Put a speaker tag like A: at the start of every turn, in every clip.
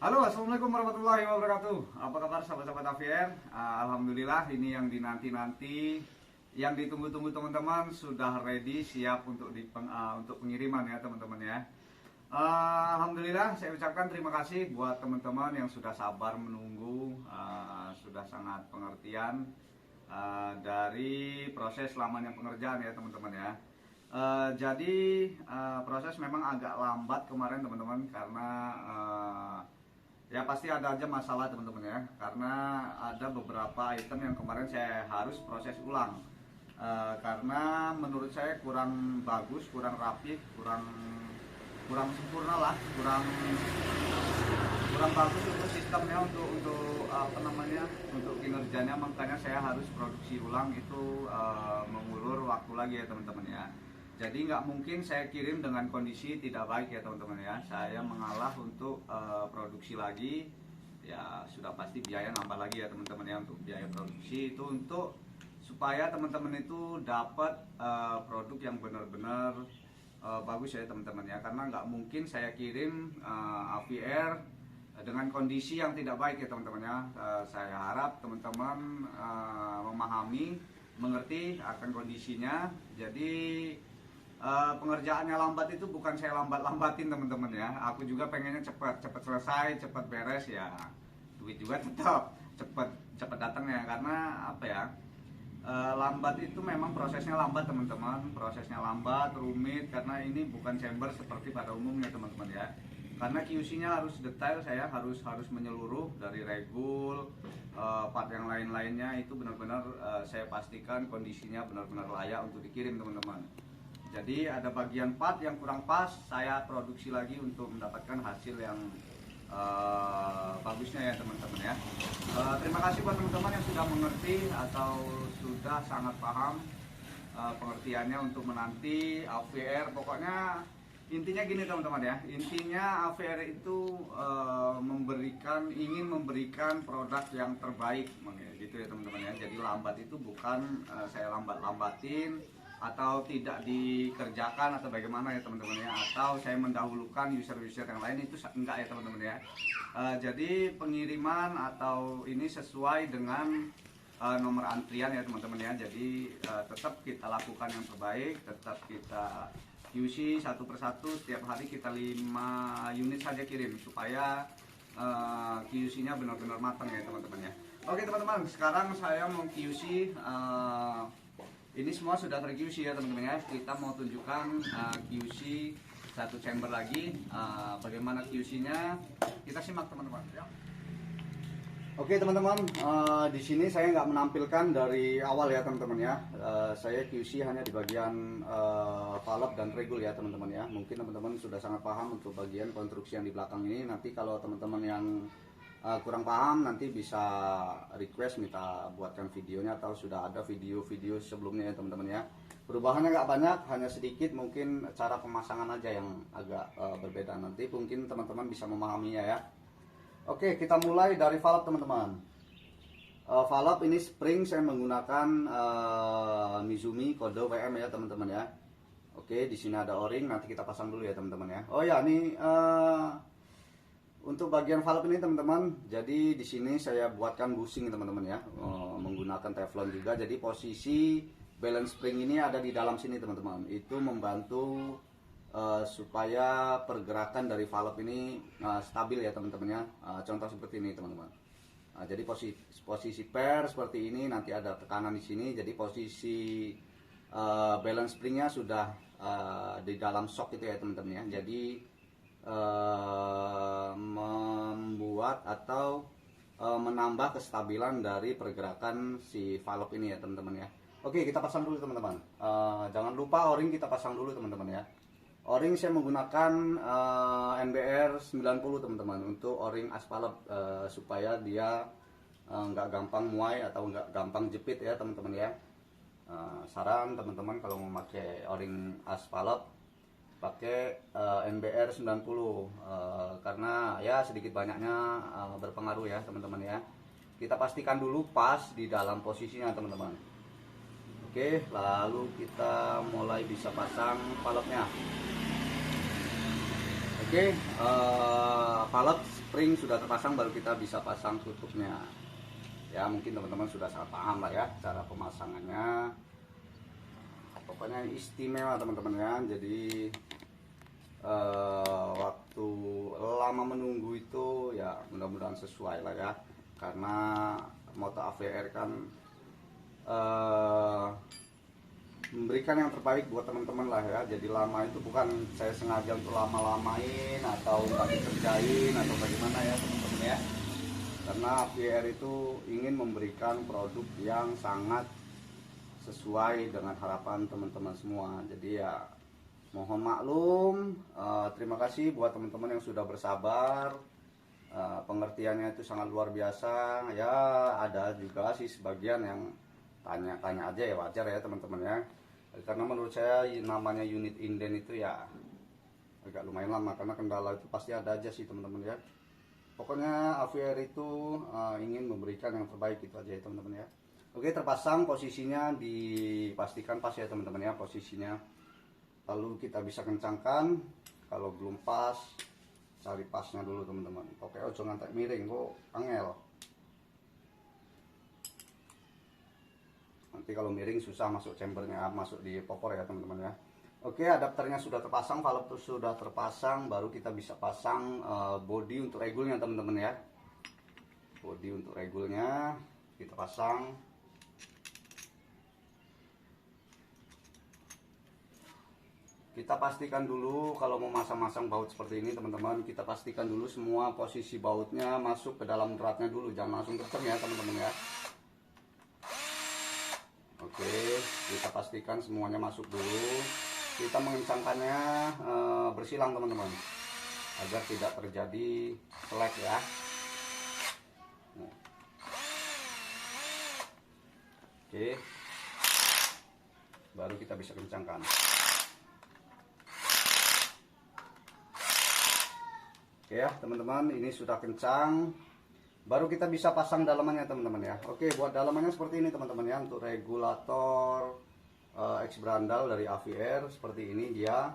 A: Halo, assalamualaikum warahmatullahi wabarakatuh. Apa kabar sahabat-sahabat AVR? Alhamdulillah ini yang dinanti-nanti, yang ditunggu-tunggu teman-teman sudah ready, siap untuk untuk pengiriman ya teman-teman ya. Alhamdulillah saya ucapkan terima kasih buat teman-teman yang sudah sabar menunggu, sudah sangat pengertian dari proses lamanya pengerjaan ya teman-teman ya. Jadi proses memang agak lambat kemarin teman-teman karena ya pasti ada aja masalah teman-teman ya, karena ada beberapa item yang kemarin saya harus proses ulang karena menurut saya kurang bagus, kurang rapi, kurang sempurna lah, kurang bagus untuk sistemnya, untuk apa namanya, untuk kinerjanya. Makanya saya harus produksi ulang, itu mengulur waktu lagi ya teman-teman ya. Jadi nggak mungkin saya kirim dengan kondisi tidak baik ya teman-teman ya. Saya mengalah untuk produksi lagi, ya sudah pasti biaya nambah lagi ya teman-teman ya. Untuk biaya produksi itu untuk supaya teman-teman itu dapat produk yang benar-benar bagus ya teman-teman ya. Karena nggak mungkin saya kirim AVR dengan kondisi yang tidak baik ya teman-teman ya. Saya harap teman-teman memahami, mengerti akan kondisinya. Jadi pengerjaannya lambat itu bukan saya lambat-lambatin teman-teman ya. Aku juga pengennya cepat selesai, cepat beres ya. Duit juga tetap cepat datangnya, karena apa ya? Lambat itu memang prosesnya lambat teman-teman, prosesnya lambat, rumit, karena ini bukan chamber seperti pada umumnya teman-teman ya. Karena QC-nya harus detail, saya harus menyeluruh dari regul, part yang lain-lainnya itu benar-benar saya pastikan kondisinya benar-benar layak untuk dikirim teman-teman. Jadi ada bagian part yang kurang pas, saya produksi lagi untuk mendapatkan hasil yang bagusnya ya teman-teman ya. Terima kasih buat teman-teman yang sudah mengerti atau sudah sangat paham pengertiannya untuk menanti AVR. Pokoknya intinya gini teman-teman ya, intinya AVR itu ingin memberikan produk yang terbaik gitu ya teman-teman ya. Jadi lambat itu bukan saya lambat-lambatin atau tidak dikerjakan atau bagaimana ya teman-teman ya, atau saya mendahulukan user-user yang lain, itu enggak ya teman-teman ya. Jadi pengiriman atau ini sesuai dengan nomor antrian ya teman-teman ya. Jadi tetap kita lakukan yang terbaik, tetap kita QC satu persatu. Setiap hari kita 5 unit saja kirim supaya QC-nya benar-benar matang ya teman-teman ya. Oke teman-teman, sekarang saya mau QC. Ini semua sudah ter-QC ya teman-teman ya. Kita mau tunjukkan QC satu chamber lagi. Bagaimana QC-nya? Kita simak teman-teman ya. Oke teman-teman, di sini saya nggak menampilkan dari awal ya teman-teman ya. Saya QC hanya di bagian valve dan regul ya teman-teman ya. Mungkin teman-teman sudah sangat paham untuk bagian konstruksi yang di belakang ini. Nanti kalau teman-teman yang kurang paham nanti bisa request minta buatkan videonya, atau sudah ada video-video sebelumnya ya teman-teman ya. Perubahannya nggak banyak, hanya sedikit, mungkin cara pemasangan aja yang agak berbeda. Nanti mungkin teman-teman bisa memahaminya ya. Oke, kita mulai dari valve teman-teman. Valve ini spring saya menggunakan Mizumi kode WM ya teman-teman ya. Oke, di sini ada o-ring, nanti kita pasang dulu ya teman-teman ya. Oh ya, ini untuk bagian valve ini teman-teman, jadi di sini saya buatkan bushing teman-teman ya, menggunakan teflon juga. Jadi posisi balance spring ini ada di dalam sini teman-teman. Itu membantu supaya pergerakan dari valve ini stabil ya teman-teman ya. Contoh seperti ini teman-teman. Jadi posisi pair seperti ini, nanti ada tekanan di sini. Jadi posisi balance springnya sudah di dalam shock itu ya teman-teman ya. Jadi membuat atau menambah kestabilan dari pergerakan si valve ini ya teman-teman ya. Oke, kita pasang dulu teman-teman. Jangan lupa o-ring kita pasang dulu teman-teman ya. O-ring saya menggunakan NBR 90 teman-teman untuk o-ring as valve, supaya dia nggak gampang muai atau nggak gampang jepit ya teman-teman ya. Saran teman-teman kalau mau pakai o-ring as valve, pakai NBR 90 karena ya sedikit banyaknya berpengaruh ya teman-teman ya. Kita pastikan dulu pas di dalam posisinya teman-teman. Oke, lalu kita mulai bisa pasang valve-nya. Oke, valve spring sudah terpasang, baru kita bisa pasang tutupnya. Ya mungkin teman-teman sudah sangat paham lah ya cara pemasangannya. Pokoknya istimewa teman-teman ya. Jadi waktu lama menunggu itu ya mudah-mudahan sesuai lah ya, karena Moto AVR kan memberikan yang terbaik buat teman-teman lah ya. Jadi lama itu bukan saya sengaja untuk lama-lamain atau nggak dikerjain atau bagaimana ya teman-teman ya, karena AVR itu ingin memberikan produk yang sangat sesuai dengan harapan teman-teman semua. Jadi ya mohon maklum, terima kasih buat teman-teman yang sudah bersabar. Pengertiannya itu sangat luar biasa ya. Ada juga sih sebagian yang tanya-tanya aja ya, wajar ya teman-teman ya, karena menurut saya namanya unit inden itu ya agak lumayan lama, karena kendala itu pasti ada aja sih teman-teman ya. Pokoknya AVR itu ingin memberikan yang terbaik, itu aja ya teman-teman ya. Oke, terpasang, posisinya dipastikan pas ya teman-teman ya posisinya. Lalu kita bisa kencangkan. Kalau belum pas, cari pasnya dulu teman-teman. Oke, ojo ngantek miring kok angel. Nanti kalau miring susah masuk chambernya, masuk di popor ya teman-teman ya. Oke, adapternya sudah terpasang, valve sudah terpasang, baru kita bisa pasang body untuk regulnya teman-teman ya. Body untuk regulnya kita pasang. Kita pastikan dulu kalau mau masang-masang baut seperti ini teman-teman, kita pastikan dulu semua posisi bautnya masuk ke dalam dratnya dulu, jangan langsung kenceng ya teman-teman ya. Oke, kita pastikan semuanya masuk dulu. Kita mengencangkannya bersilang teman-teman, agar tidak terjadi selek ya. Oke, baru kita bisa kencangkan. Oke ya teman-teman, ini sudah kencang, baru kita bisa pasang dalamannya teman-teman ya. Oke, buat dalamannya seperti ini teman-teman ya. Untuk regulator X brandal dari AVR seperti ini, dia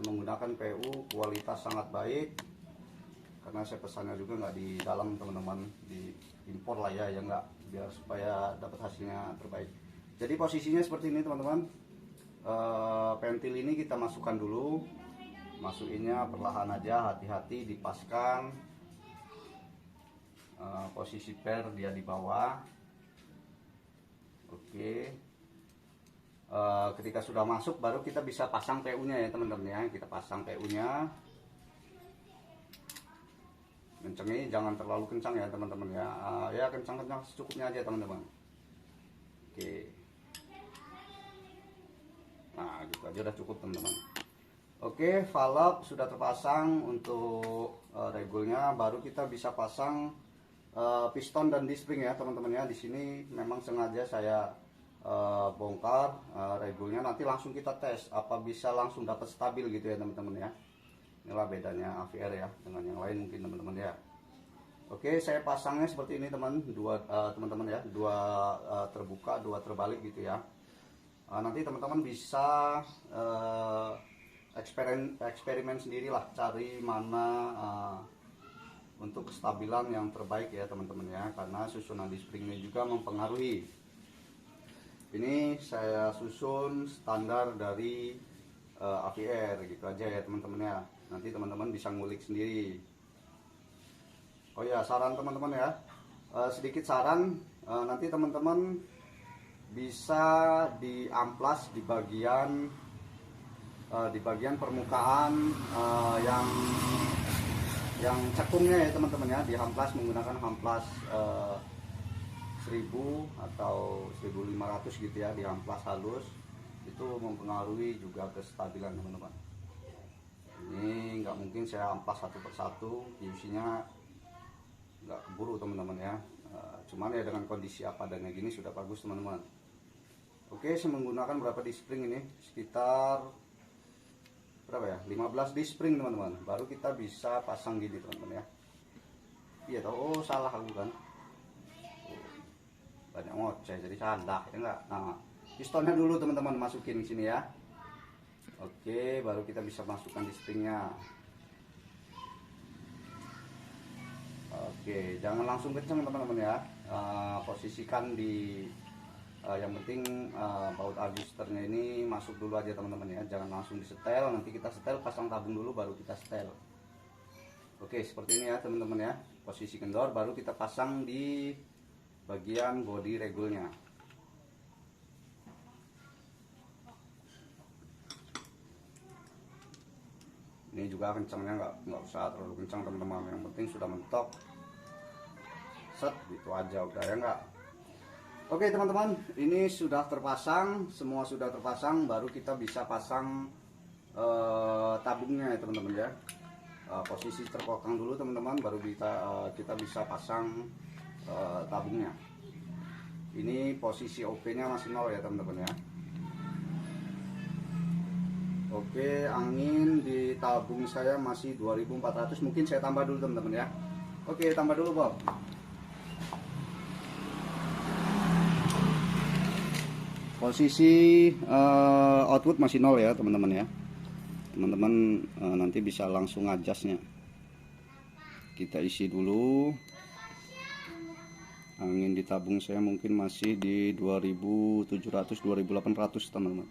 A: menggunakan PU kualitas sangat baik, karena saya pesannya juga nggak di dalam teman-teman, di impor lah ya, ya nggak, biar supaya dapat hasilnya terbaik. Jadi posisinya seperti ini teman-teman. Pentil ini kita masukkan dulu, masukinnya perlahan aja, hati-hati dipaskan. Posisi per dia di bawah. Oke, ketika sudah masuk baru kita bisa pasang PU nya ya teman-teman ya. Kita pasang PU nya, kencengnya jangan terlalu kencang ya teman-teman ya. Ya kencang-kencang secukupnya aja teman-teman. Oke, nah gitu aja udah cukup teman-teman. Oke, valve sudah terpasang untuk regulnya, baru kita bisa pasang piston dan D-spring ya teman-teman ya. Di sini memang sengaja saya bongkar regulnya, nanti langsung kita tes apa bisa langsung dapat stabil gitu ya teman-teman ya. Inilah bedanya AVR ya dengan yang lain mungkin teman-teman ya. Oke, saya pasangnya seperti ini teman-teman ya, dua terbuka, dua terbalik gitu ya. Nanti teman-teman bisa eksperimen sendirilah, cari mana untuk kestabilan yang terbaik ya teman-teman ya, karena susunan di springnya juga mempengaruhi. Ini saya susun standar dari AVR gitu aja ya teman-teman ya, nanti teman-teman bisa ngulik sendiri. Oh ya, saran teman-teman ya, sedikit saran, nanti teman-teman bisa diamplas di bagian permukaan yang cekungnya ya teman-teman ya, dihamplas menggunakan hamplas 1000 atau 1500 gitu ya, dihamplas halus. Itu mempengaruhi juga kestabilan teman-teman. Ini nggak mungkin saya amplas satu persatu, QC-nya nggak keburu teman-teman ya. Cuman ya dengan kondisi apa adanya gini sudah bagus teman-teman. Oke, saya menggunakan berapa D-spring ini, sekitar berapa ya, 15 D-spring teman-teman. Baru kita bisa pasang gini teman-teman ya. Iya tahu, oh salah aku kan, banyak ngoceh jadi salah ya enggak. Nah, pistonnya dulu teman-teman masukin di sini ya. Oke, baru kita bisa masukkan D-springnya. Oke, jangan langsung kencang teman-teman ya. Posisikan di yang penting baut adjusternya ini masuk dulu aja teman-teman ya. Jangan langsung disetel, nanti kita setel pasang tabung dulu baru kita setel. Oke, seperti ini ya teman-teman ya. Posisi kendor baru kita pasang di bagian body regulnya. Ini juga kencangnya nggak usah terlalu kencang teman-teman, yang penting sudah mentok. Set, gitu aja udah ya nggak. Oke teman-teman, ini sudah terpasang, semua sudah terpasang, baru kita bisa pasang tabungnya ya teman-teman ya. Posisi terkokang dulu teman-teman, baru kita bisa pasang tabungnya. Ini posisi OP-nya masih 0 ya teman-teman ya. Oke, angin di tabung saya masih 2400, mungkin saya tambah dulu teman-teman ya. Oke, tambah dulu Bob. Posisi output masih 0 ya teman-teman ya. Teman-teman nanti bisa langsung adjustnya. Kita isi dulu. Angin di tabung saya mungkin masih di 2700 2800 teman-teman.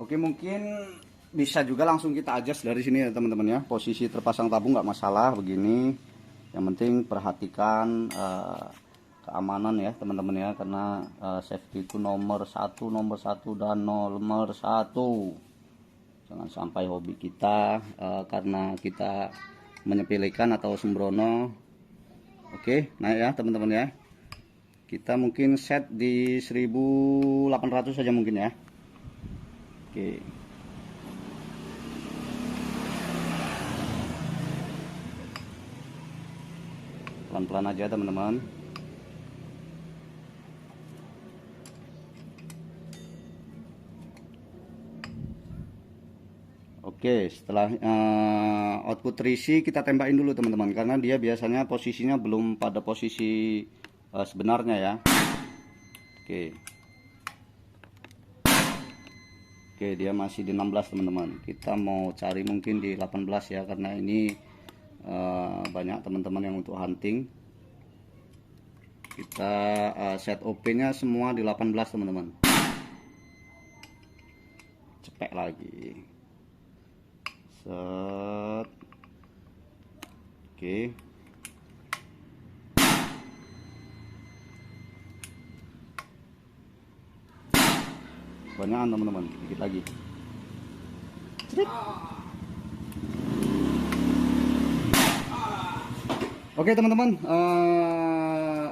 A: Oke, mungkin bisa juga langsung kita adjust dari sini ya teman-teman ya. Posisi terpasang tabung nggak masalah begini. Yang penting perhatikan keamanan ya teman-teman ya, karena safety itu nomor satu dan nomor satu. Jangan sampai hobi kita karena kita menyepelekan atau sembrono. Oke, naik ya teman-teman ya. Kita mungkin set di 1800 saja mungkin ya. Oke. Pelan-pelan aja teman-teman. Oke, setelah output terisi kita tembakin dulu teman-teman, karena dia biasanya posisinya belum pada posisi sebenarnya ya. Oke. Oke, dia masih di 16 teman-teman. Kita mau cari mungkin di 18 ya, karena ini banyak teman-teman yang untuk hunting. Kita set OP-nya semua di 18 teman-teman. Cepet lagi. Set. Oke. Banyakan teman-teman, dikit lagi. Oke teman-teman,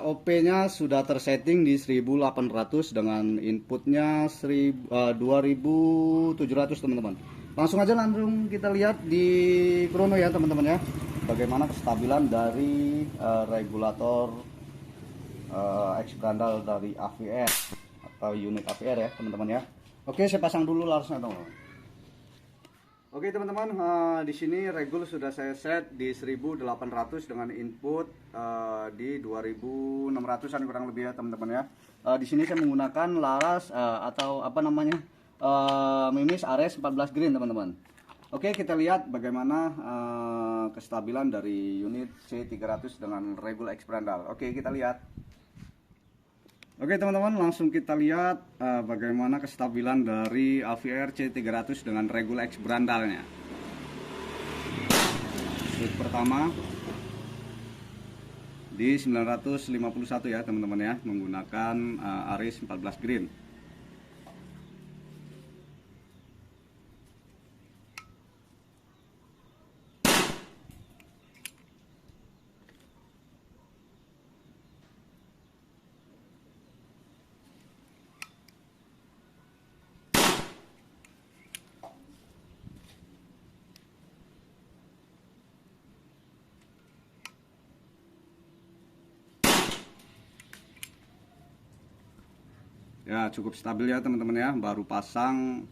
A: OP-nya sudah tersetting di 1800 dengan inputnya 2700 teman-teman. Langsung aja kita lihat di krono ya teman-teman ya, bagaimana kestabilan dari regulator X-Brandal dari AVR atau unit AVR ya teman-teman ya. Oke, saya pasang dulu larasnya teman-teman. Oke teman-teman, di sini regul sudah saya set di 1800 dengan input di 2600-an kurang lebih ya teman-teman ya. Di sini saya menggunakan laras atau apa namanya, Mimis Ares 14 green teman-teman. Oke, kita lihat bagaimana kestabilan dari unit C300 dengan regul X-Brandal. Oke, kita lihat. Oke teman-teman, langsung kita lihat bagaimana kestabilan dari AVR C300 dengan regul X-Brandalnya. Shoot pertama di 951 ya teman-teman ya, menggunakan Ares 14 green. Ya, cukup stabil ya teman-teman ya. Baru pasang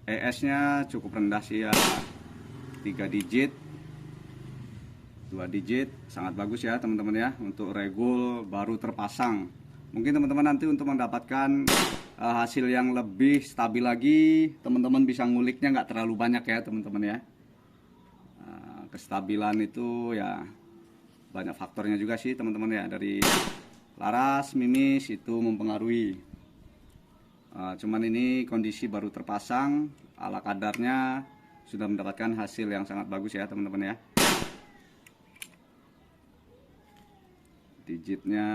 A: ES-nya cukup rendah sih ya, 3 digit, 2 digit, sangat bagus ya teman-teman ya. Untuk regul baru terpasang, mungkin teman-teman nanti untuk mendapatkan hasil yang lebih stabil lagi, teman-teman bisa nguliknya nggak terlalu banyak ya teman-teman ya. Kestabilan itu ya banyak faktornya juga sih teman-teman ya, dari laras, mimis itu mempengaruhi. Cuman ini kondisi baru terpasang, ala kadarnya sudah mendapatkan hasil yang sangat bagus ya teman-teman ya. Digitnya,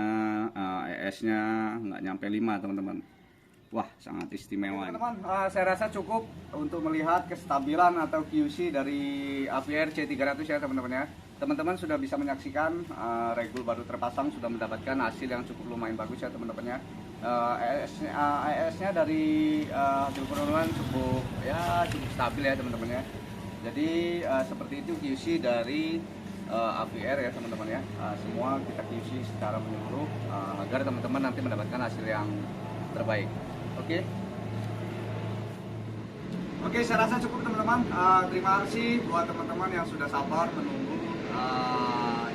A: ES-nya nggak nyampe 5 teman-teman. Wah, sangat istimewa. Teman-teman, saya rasa cukup untuk melihat kestabilan atau QC dari Aviair C300 ya teman-teman ya. Teman-teman sudah bisa menyaksikan regul baru terpasang sudah mendapatkan hasil yang cukup lumayan bagus ya teman-teman ya. ES-nya dari hasil penurunan cukup stabil ya teman-teman ya. Jadi seperti itu QC dari Aviair ya teman-teman ya. Semua kita QC secara menyeluruh agar teman-teman nanti mendapatkan hasil yang terbaik. Oke, saya rasa cukup teman-teman. Terima kasih buat teman-teman yang sudah sabar menunggu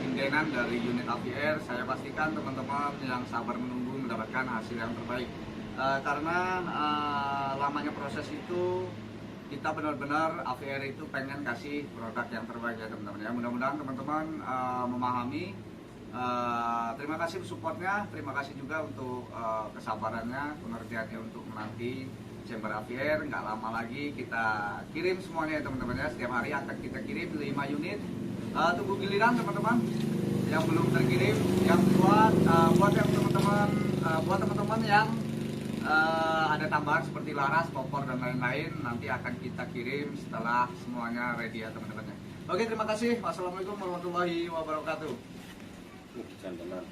A: indenan dari unit Aviair. Saya pastikan teman-teman yang sabar menunggu mendapatkan hasil yang terbaik. Karena lamanya proses itu, kita benar-benar Aviair itu pengen kasih produk yang terbaik ya teman-teman ya. Mudah-mudahan teman-teman memahami. Terima kasih supportnya, terima kasih juga untuk kesabarannya, pengertiannya untuk menanti chamber Aviair. Nggak lama lagi kita kirim semuanya ya teman-teman ya. Setiap hari akan kita kirim 5 unit. Tunggu giliran teman-teman yang belum terkirim, yang buat teman-teman yang ada tambahan seperti laras, popor dan lain-lain, nanti akan kita kirim setelah semuanya ready ya teman-teman. Oke, terima kasih. Wassalamualaikum warahmatullahi wabarakatuh.
B: Jangan